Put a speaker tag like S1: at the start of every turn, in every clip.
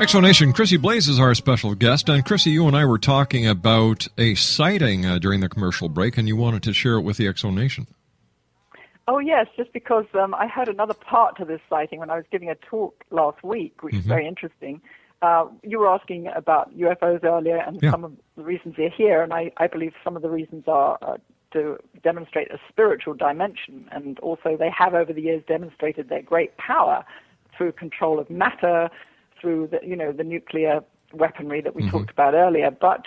S1: Exonation, Chrissie Blaze is our special guest. And Chrissie, you and I were talking about a sighting during the commercial break, and you wanted to share it with the Exonation.
S2: Oh, yes, just because I heard another part to this sighting when I was giving a talk last week, which is very interesting. You were asking about UFOs earlier and some of the reasons they're here, and I believe some of the reasons are to demonstrate a spiritual dimension, and also they have over the years demonstrated their great power through control of matter, through the nuclear weaponry that we talked about earlier. But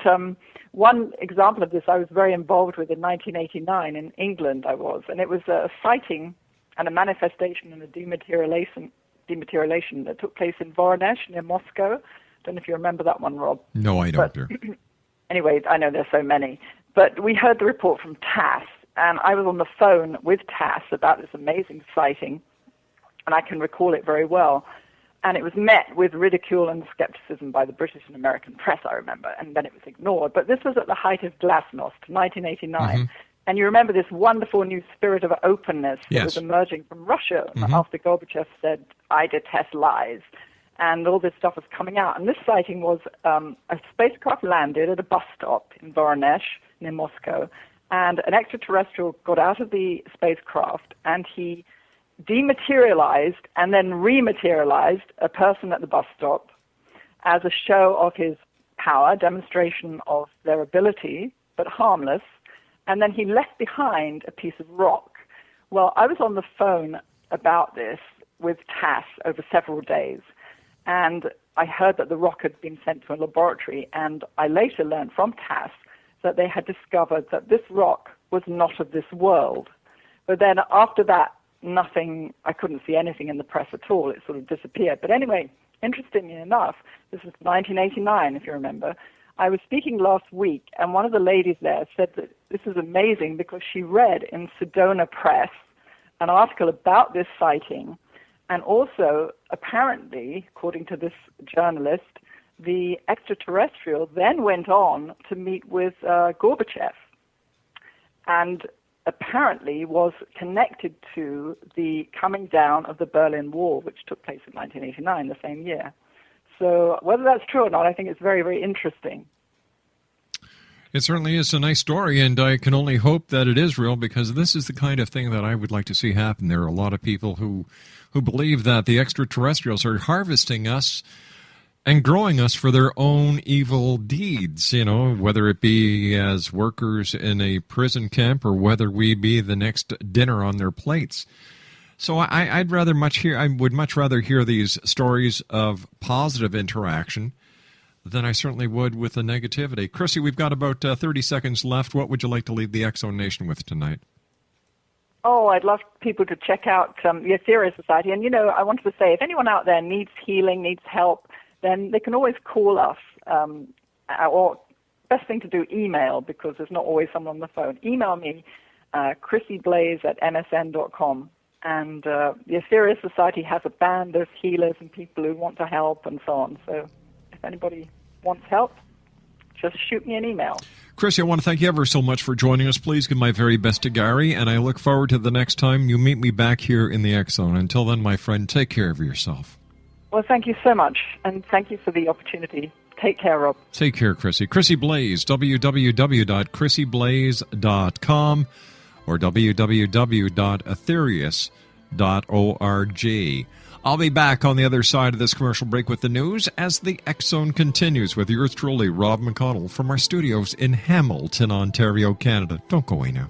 S2: one example of this I was very involved with in 1989 in England, and it was a sighting and a manifestation and a dematerialization that took place in Voronezh near Moscow. I don't know if you remember that one, Rob.
S1: No, I don't.
S2: Anyway, I know there's so many. But we heard the report from TASS, and I was on the phone with TASS about this amazing sighting, and I can recall it very well. And it was met with ridicule and skepticism by the British and American press, I remember, and then it was ignored. But this was at the height of Glasnost, 1989. And you remember this wonderful new spirit of openness that was emerging from Russia after Gorbachev said, "I detest lies." And all this stuff was coming out. And this sighting was a spacecraft landed at a bus stop in Voronezh near Moscow, and an extraterrestrial got out of the spacecraft, and he dematerialized and then rematerialized a person at the bus stop as a show of his power, demonstration of their ability, but harmless. And then he left behind a piece of rock. Well, I was on the phone about this with TASS over several days, and I heard that the rock had been sent to a laboratory, and I later learned from TASS that they had discovered that this rock was not of this world. But then after that, I couldn't see anything in the press at all. It sort of disappeared. But anyway, interestingly enough, this is 1989, if you remember. I was speaking last week, and one of the ladies there said that this is amazing because she read in Sedona Press an article about this sighting, and also, apparently, according to this journalist, the extraterrestrial then went on to meet with Gorbachev, and apparently was connected to the coming down of the Berlin Wall, which took place in 1989, the same year. So whether that's true or not, I think it's very, very interesting.
S1: It certainly is a nice story, and I can only hope that it is real, because this is the kind of thing that I would like to see happen. There are a lot of people who believe that the extraterrestrials are harvesting us and growing us for their own evil deeds, whether it be as workers in a prison camp or whether we be the next dinner on their plates. So I would much rather hear these stories of positive interaction than I certainly would with the negativity. Chrissie, we've got about 30 seconds left. What would you like to leave the Exonation with tonight?
S2: Oh, I'd love people to check out the Ethereal Society. And, I wanted to say, if anyone out there needs healing, needs help, then they can always call us, or best thing to do, email, because there's not always someone on the phone. Email me, chrissieblaze@msn.com. And the Ethereal Society has a band of healers and people who want to help and so on. So if anybody wants help, just shoot me an email.
S1: Chrissie, I want to thank you ever so much for joining us. Please give my very best to Gary, and I look forward to the next time you meet me back here in the X Zone. Until then, my friend, take care of yourself.
S2: Well, thank you so much, and thank you for the opportunity. Take care, Rob.
S1: Take care, Chrissie. Chrissie Blaze, www.chrissieblaze.com or www.aetherius.org. I'll be back on the other side of this commercial break with the news as the X Zone continues with yours truly, Rob McConnell, from our studios in Hamilton, Ontario, Canada. Don't go away now.